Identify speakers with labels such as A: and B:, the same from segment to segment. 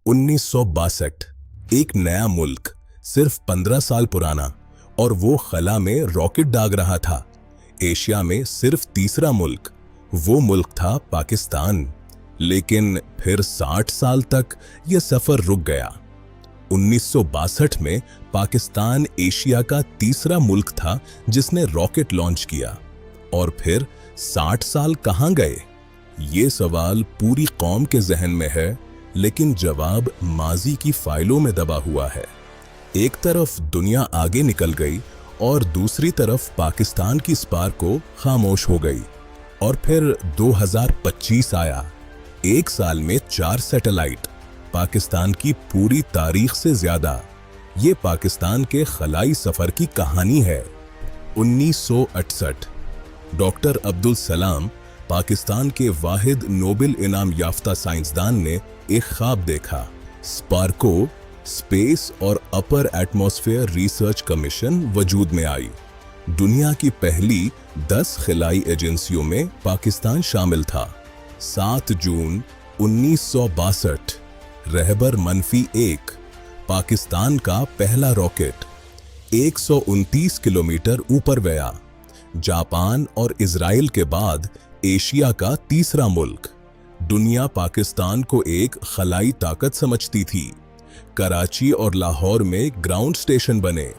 A: 1962 एक नया मुल्क, सिर्फ 15 साल पुराना, और वो खला में रॉकेट दाग रहा था। एशिया में सिर्फ तीसरा मुल्क, वो मुल्क था पाकिस्तान। लेकिन फिर 60 साल तक ये सफर रुक गया। 1962 में पाकिस्तान एशिया का तीसरा मुल्क था जिसने रॉकेट लॉन्च किया। और फिर 60 साल कहां गए? ये सवाल पूरी कौम के जहन में है, लेकिन जवाब माजी की फाइलों में दबा हुआ है। एक तरफ दुनिया आगे निकल गई और दूसरी तरफ पाकिस्तान की स्पार्को खामोश हो गई। और फिर 2025 आया। एक साल में 4 सैटेलाइट, पाकिस्तान की पूरी तारीख से ज्यादा। ये पाकिस्तान के खलाई सफर की कहानी है। 1968 डॉक्टर अब्दुल सलाम, पाकिस्तान के वाहिद नोबेल इनाम याफ्ता साइंसदान ने एक ख्वाब देखा। स्पार्को स्पेस और अपर एटमॉस्फेयर रिसर्च कमीशन वजूद में आई। दुनिया की पहली 10 खिलाई एजेंसियों में पाकिस्तान शामिल था। 7 जून 1962 रहबर -1, पाकिस्तान का पहला रॉकेट 129 किलोमीटर ऊपर गया। जापान और इजराइल के बाद एशिया का तीसरा मुल्क। दुनिया पाकिस्तान को एक खलाई ताकत समझती थी। कराची और लाहौर में ग्राउंड स्टेशन बने।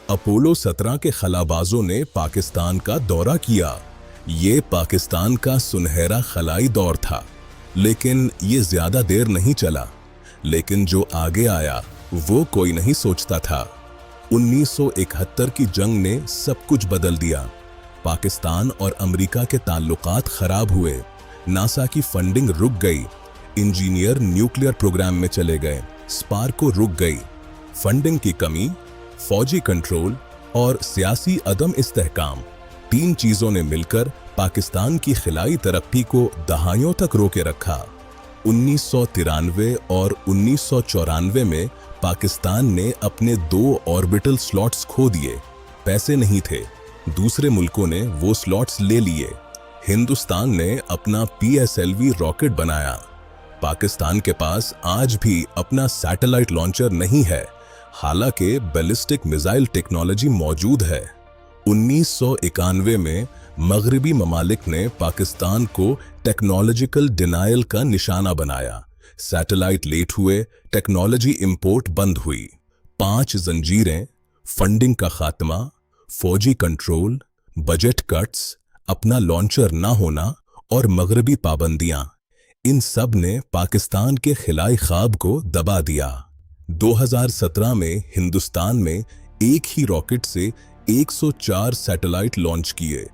A: अपोलो 17 के खलाबाजों ने पाकिस्तान का दौरा किया। ये पाकिस्तान का सुनहरा खलाई दौर था। लेकिन ये ज्यादा देर नहीं चला। लेकिन जो आगे आया वो कोई नहीं सोचता था। 1971 की जंग ने सब कुछ बदल दिया। पाकिस्तान और अमेरिका के ताल्लुकात खराब हुए। नासा की फंडिंग रुक गई। इंजीनियर न्यूक्लियर प्रोग्राम में चले गए। स्पार्को रुक गई। फंडिंग की कमी, फौजी कंट्रोल और सियासी अदम इस्तेहकाम, 3 चीजों ने मिलकर पाकिस्तान की खिलाई तरक्की को दहाइयों तक रोके रखा। 1993 और 1994 में पाकिस्तान ने अपने 2 ऑर्बिटल स्लॉट्स खो दिए। पैसे नहीं थे, दूसरे मुल्कों ने वो स्लॉट्स ले लिए। हिंदुस्तान ने अपना PSLV रॉकेट बनाया। पाकिस्तान के पास आज भी अपना सैटेलाइट लॉन्चर नहीं है, हालांकि बैलिस्टिक मिसाइल टेक्नोलॉजी मौजूद है। 1991 में मगरबी ममालिक ने पाकिस्तान को टेक्नोलॉजिकल डिनायल का निशाना बनाया। सैटेलाइट लेट हुए, टेक्नोलॉजी इंपोर्ट बंद हुई। 5 जंजीरें, फंडिंग का खात्मा, फौजी कंट्रोल, बजट कट्स, अपना लॉन्चर ना होना और मगरबी पाबंदियां, इन सब ने पाकिस्तान के खिलाई ख्वाब को दबा दिया। 2017 में हिंदुस्तान में एक ही रॉकेट से 104 सैटेलाइट लॉन्च किए।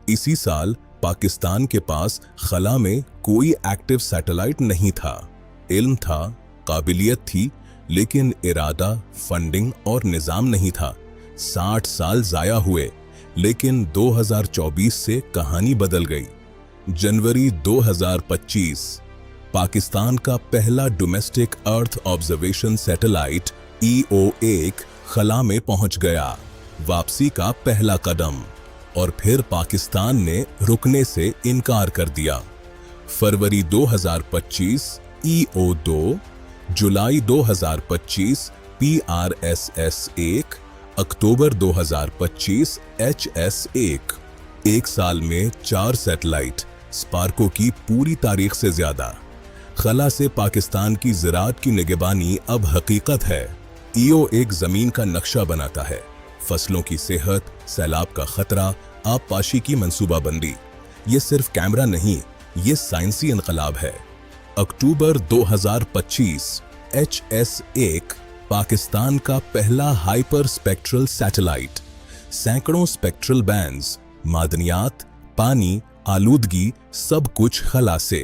A: इसी साल पाकिस्तान के पास खला में कोई एक्टिव सैटेलाइट नहीं था। इल्म था, काबिलियत थी, लेकिन इरादा, फंडिंग और निजाम नहीं था। 60 साल जाया हुए, लेकिन 2024 से कहानी बदल गई। जनवरी 2025 पाकिस्तान का पहला domestic earth observation satellite EO1 खला में पहुंच गया। वापसी का पहला कदम। और फिर पाकिस्तान ने रुकने से इनकार कर दिया। फरवरी 2025 EO2, जुलाई 2025 PRSS-1, अक्टूबर 2025 HS-1। एक साल में 4 सैटेलाइट, स्पार्को की पूरी तारीख से ज्यादा। खला से पाकिस्तान की ज़राअत की निगरानी अब हकीकत है। EO1 जमीन का नक्शा बनाता है, फसलों की सेहत, सैलाब का खतरा, आबपाशी की मंसूबाबंदी। ये सिर्फ कैमरा नहीं, ये साइंसी इनकलाब है। अक्टूबर 2025 HS-1 पाकिस्तान का पहला हाइपर स्पेक्ट्रल सैटेलाइट। सैकड़ों स्पेक्ट्रल बैंड्स, मादनियात, पानी, आलूदगी, सब कुछ खला से।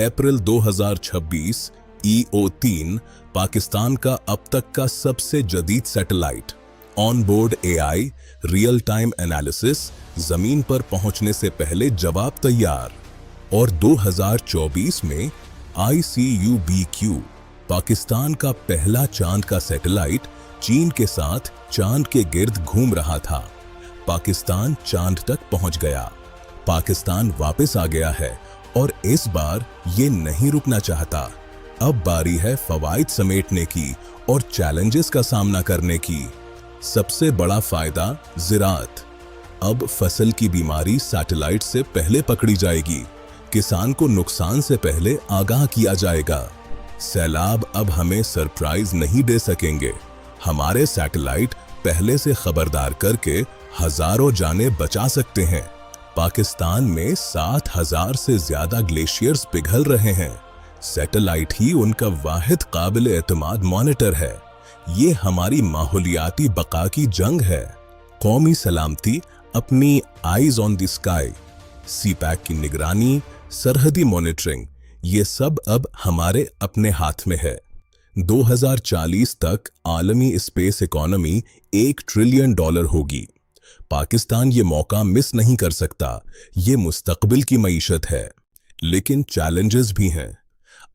A: अप्रैल 2026 EO3 पाकिस्तान का अब तक का सबसे जदीद satellite. On board AI, real time analysis, जमीन पर पहुंचने से पहले जवाब तैयार। और 2024 में ICUBQ पाकिस्तान का पहला चांद का सैटेलाइट चीन के साथ चांद के गिर्द घूम रहा था। पाकिस्तान चांद तक पहुंच गया। पाकिस्तान वापस आ गया है और इस बार ये नहीं रुकना चाहता। अब बारी है फवाइद समेटने की और चैलेंजेस का सामना करने की। सबसे बड़ा फायदा ज़राअत। अब फसल की बीमारी सैटेलाइट से पहले पकड़ी जाएगी, किसान को नुकसान से पहले आगाह किया जाएगा। सैलाब अब हमें सरप्राइज नहीं दे सकेंगे, हमारे सैटेलाइट पहले से खबरदार करके हजारों जानें बचा सकते हैं। पाकिस्तान में 7,000 से ज्यादा ग्लेशियर्स पिघल रहे हैं। सैटेलाइट ही उनका वाहिद काबिल एतमाद मॉनिटर है। ये हमारी माहौलियाती बका की जंग है। कौमी सलामती अपनी eyes on the sky, CPEC की निगरानी, सरहदी मॉनिटरिंग, ये सब अब हमारे अपने हाथ में है। 2040 तक आलमी स्पेस इकोनॉमी $1 ट्रिलियन होगी। पाकिस्तान ये मौका मिस नहीं कर सकता। ये मुस्तकबिल की मईशत है, लेकिन चैलेंजेस भी हैं।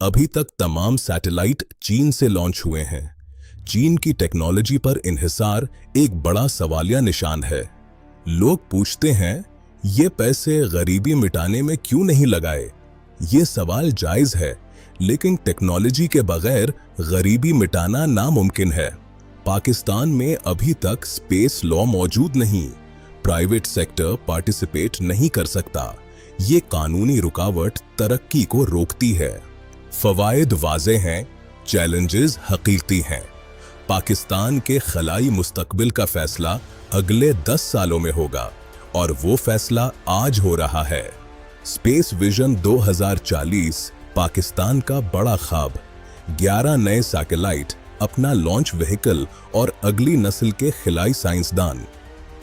A: अभी तक तमाम सैटेलाइट चीन से लॉन्च हुए हैं। चीन की टेक्नोलॉजी पर इन्हिसार एक बड़ा सवालिया निशान है। लोग पूछते हैं, ये पैसे गरीबी मिटाने में क्यों नहीं लगाए? ये सवाल जायज है, लेकिन टेक्नोलॉजी के बगैर गरीबी मिटाना नामुमकिन है। पाकिस्तान में अभी तक स्पेस लॉ मौजूद नहीं। प्राइवेट सेक्टर पार्टिसिपेट नहीं कर सकता। ये कानूनी रुकावट तरक्की को रोकती है। फवायद वाज़े हैं, चैलेंजेस हकीकती हैं। पाकिस्तान के खलाई मुस्तकबिल का फैसला अगले 10 सालों में होगा, और वो फैसला आज हो रहा है। स्पेस विजन 2040 पाकिस्तान का बड़ा ख्वाब। 11 नए सैटेलाइट, अपना लॉन्च व्हीकल और अगली नस्ल के खिलाई साइंसदान।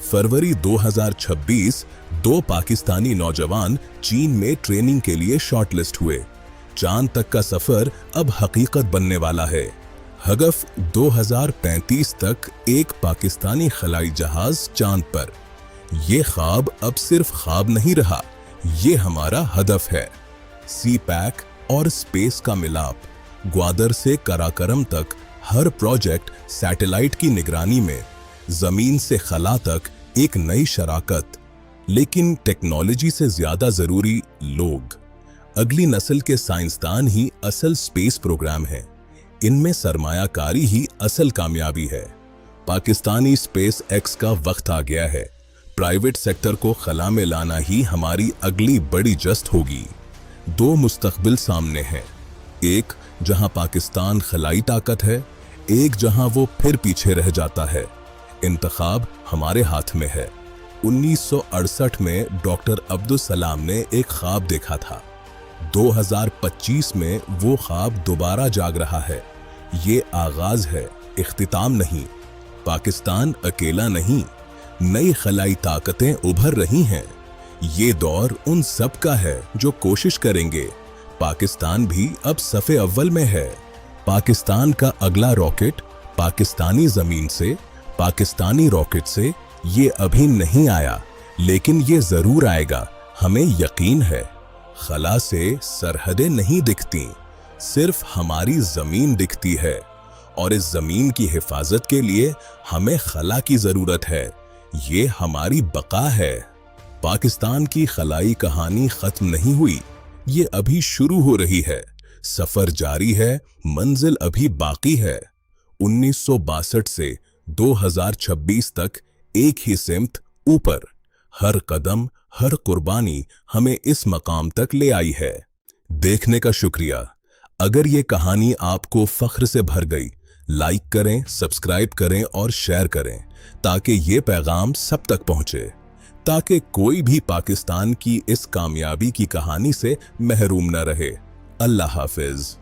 A: फरवरी 2026 2 पाकिस्तानी नौजवान चीन में ट्रेनिंग के लिए शॉर्टलिस्ट हुए। चांद तक का सफर अब हकीकत बनने वाला है। हदफ 2035 तक एक पाकिस्तानी खलाई जहाज चांद पर। ये ख्वाब अब सिर्फ ख्वाब नहीं रहा, ये हमारा हदफ है। सी पैक और स्पेस का मिलाप। ग्वादर से कराकरम तक हर प्रोजेक्ट सैटेलाइट की निगरानी में। जमीन से खला तक एक नई शराकत। लेकिन टेक्नोलॉजी से ज्यादा जरूरी लोग। अगली नस्ल के साइंसदान ही असल स्पेस प्रोग्राम है। इनमें सरमायाकारी ही असल कामयाबी है। पाकिस्तानी स्पेस एक्स का वक्त आ गया है। प्राइवेट सेक्टर को खला में लाना ही हमारी अगली बड़ी जस्त होगी। 2 मुस्तकबिल सामने हैं, एक जहां पाकिस्तान खलाई ताकत है, एक जहां वो फिर पीछे रह जाता है। इंतखाब हमारे हाथ में है। 1968 में डॉक्टर अब्दुल सलाम ने एक ख्वाब देखा था। 2025 में वो ख्वाब दोबारा जाग रहा है। ये आगाज है, इख्तिताम नहीं। पाकिस्तान अकेला नहीं, नई खलाई ताकतें उभर रही हैं। ये दौर उन सब का है जो कोशिश करेंगे। पाकिस्तान भी अब सफ़े अव्वल में है। पाकिस्तान का अगला रॉकेट पाकिस्तानी जमीन से, पाकिस्तानी रॉकेट से, ये अभी नहीं आया, लेकिन ये जरूर आएगा, हमें यकीन है। खला से सरहदें नहीं दिखती, सिर्फ हमारी जमीन दिखती है, और इस जमीन की हिफाजत के लिए हमें खला की जरूरत है। ये हमारी बका है। पाकिस्तान की खलाई कहानी खत्म नहीं हुई, ये अभी शुरू हो रही है। सफर जारी है, मंजिल अभी बाकी है। 1962 से 2026 तक एक ही सिमत ऊपर। हर कदम, हर कुर्बानी हमें इस मकाम तक ले आई है। देखने का शुक्रिया। अगर ये कहानी आपको फख्र से भर गई, लाइक करें, सब्सक्राइब करें और शेयर करें, ताकि ये पैगाम सब तक पहुंचे, ताकि कोई भी पाकिस्तान की इस कामयाबी की कहानी से महरूम न रहे। अल्लाह हाफिज।